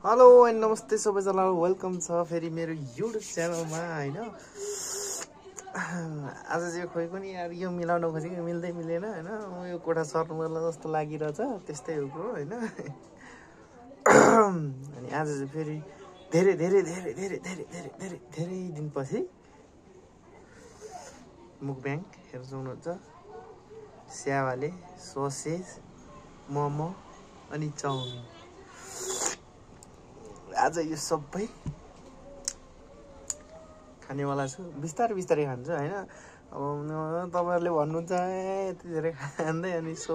Hello and नमस्ते सबैजनालाई welcome छ फेरि मेरो युट्युब च्यानलमा हैन। आज चाहिँ खोइ पनि यार यो मिलाउन खोजेको मिल्दै मिलेन हैन। यो कोठा सर्नु पर्ला जस्तो लागिरहेछ त्यस्तै हो हैन। अनि आज चाहिँ फेरि धेरै धेरै धेरै धेरै धेरै धेरै धेरै धेरै दिनपछि मुकब्याङ हेर्न सक्नुहुन्छ। स्यावाले ससेज मोमो अनि चाउमिन आज यो सबै खानेवाला छु। बिस्तारै बिस्तारै खान्छु हैन। अब तपाईहरुले भन्नुहुन्छ यति धेरै खाँदै अनि सो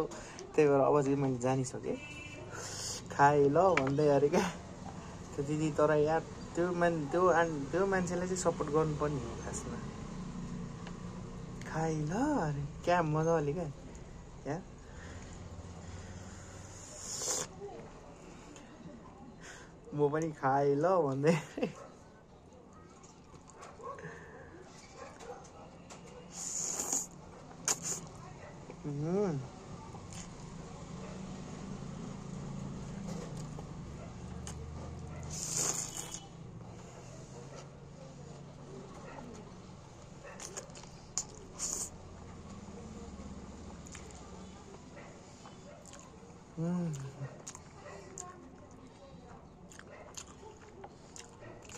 त्यही भएर अब चाहिँ मैले जानिसकेँ खाए ल भन्दै अरे क्या त्यो दिदी। तर यार त्यो मान्छेलाई चाहिँ सपोर्ट गर्नुपर्ने हो खासमा। खाए ल अरे क्या मजाले क्या यार। म पनि खाए ल भन्दै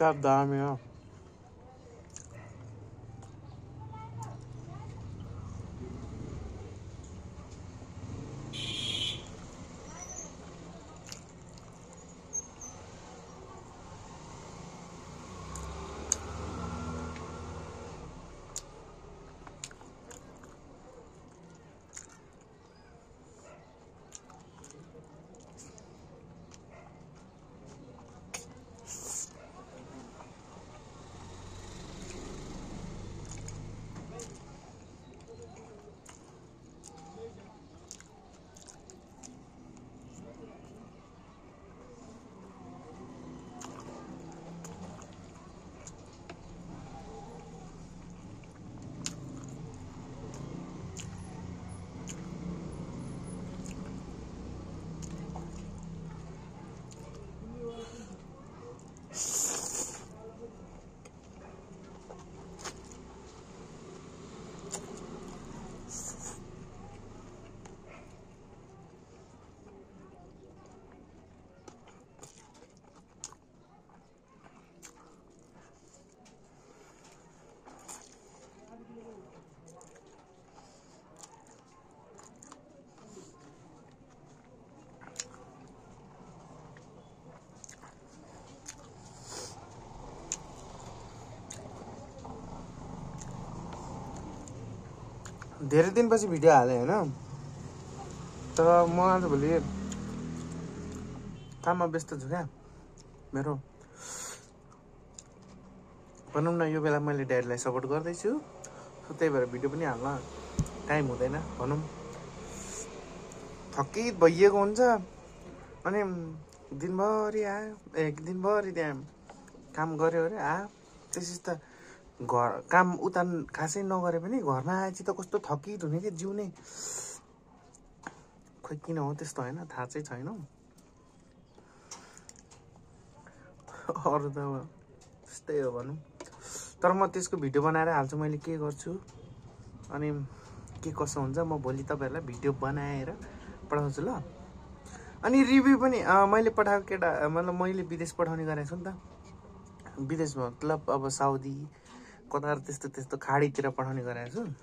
क्या दाम है। धेरै दिनपछि भिडियो हालेँ हैन। तर म आजभोलि काममा व्यस्त छु क्या। मेरो भनौँ न यो बेला मैले ड्याडीलाई सपोर्ट गर्दैछु, त्यही भएर भिडियो पनि हाल्न टाइम हुँदैन। भनौँ थकित भइएको हुन्छ अनि दिनभरि दिनभरि त्यहाँ काम गऱ्यो अरे त्यसपछि त घर काम उता खासै नगरे पनि घरमा आएपछि त कस्तो थकित हुने कि जिउ नै। खोइ किन हो त्यस्तो होइन, थाहा चाहिँ छैन। अरू त अब त्यस्तै हो भनौँ। तर म त्यसको भिडियो बनाएर हाल्छु। मैले के गर्छु अनि के कसो हुन्छ म भोलि तपाईँहरूलाई भिडियो बनाएर पठाउँछु ल। अनि रिभ्यू पनि मैले पठाएको केटा मतलब मैले विदेश पठाउने गरेको छु नि त। विदेश मतलब अब साउदी कतार त्यस्तो त्यस्तो खाडीतिर पठाउने गरेको छु।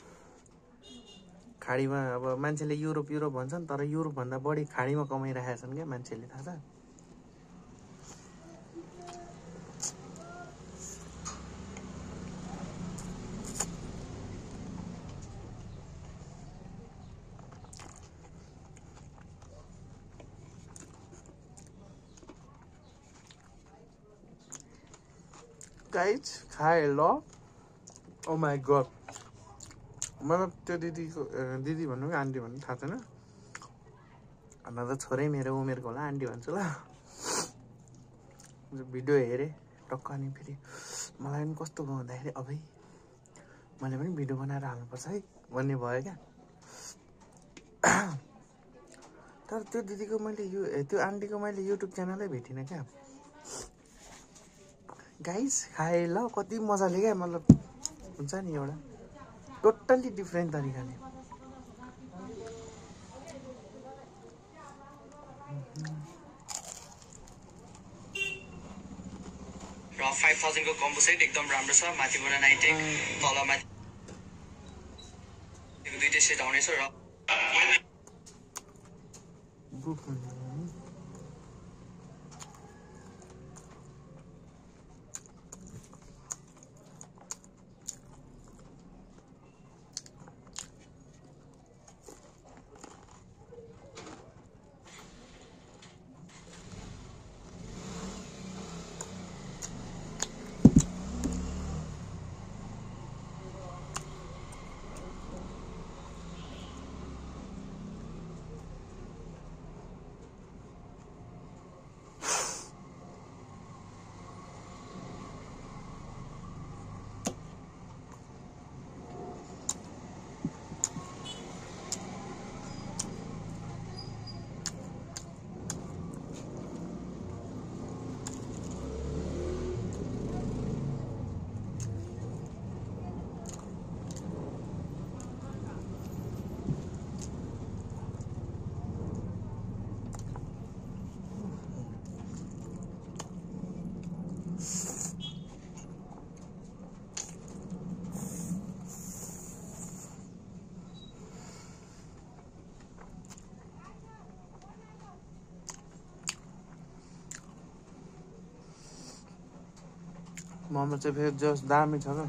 खाडीमा अब मान्छेले युरोप भन्छन्, तर युरोपभन्दा बढी खाडीमा कमाइरहेका छन् क्या मान्छेले, थाहा छ। गाइज खाए ल। ओ माई गड, मतलब त्यो दिदी भन्नु कि आन्टी भन्नु थाहा छैन। अन्त त छोरै मेरो उमेरको होला, आन्टी भन्छु ल। भिडियो हेरेँ टक्क अनि फेरि मलाई पनि कस्तो भयो भन्दाखेरि अबै मैले पनि भिडियो बनाएर हाल्नुपर्छ है भन्ने भयो क्या। तर त्यो दिदीको मैले त्यो आन्टीको मैले युट्युब च्यानलै भेटिनँ क्या। गाइस खाए ल कति मजाले क्या मतलब हुन्छ नि एउटा टोटल्ली डिफ्रेन्ट तरिकाले र 5000 को कम्बो सेट एकदम राम्रो छ माथिबाट नाइटेक तल माथि दुईटै सेट आउनेछ र मोमो चाहिँ फेरि जस दामी छ क्या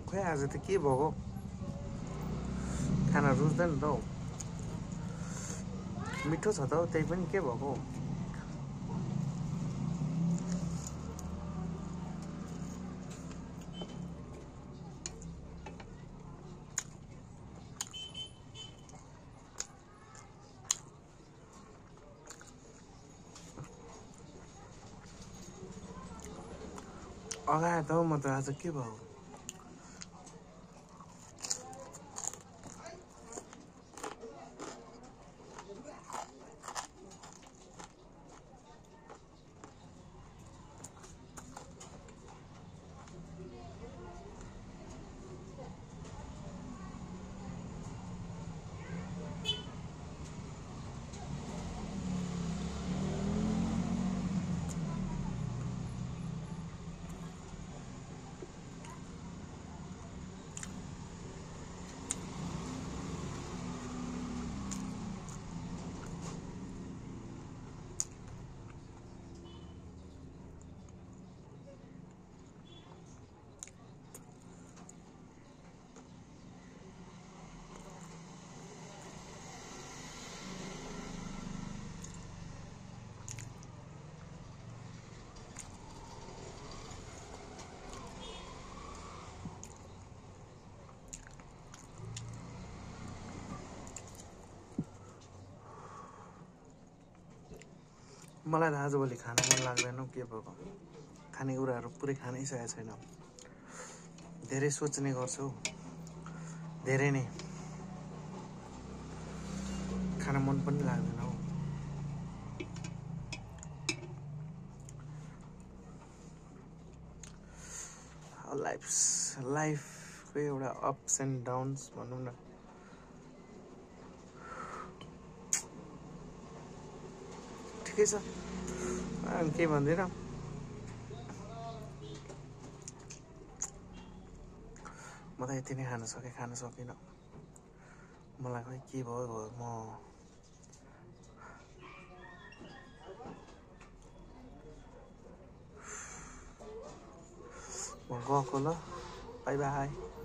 खोइ आज त के भएको खाना रुच्दैन त हौ मिठो छ त हौ त्यही पनि के भएको अगाए त हौ म त आज के भयो मलाई त आजभोलि खान मन लाग्दैन के भएको खानेकुराहरू पुरै खानै सकेको छैन धेरै सोच्ने गर्छु धेरै नै खान मन पनि लाग्दैन हौ लाइफको एउटा अप्स एन्ड डाउन्स भनौँ न ठिकै छ केही भन्दैन म त यति नै खान सकिनँ मलाई खै के भयो म गएको ल बाई बाई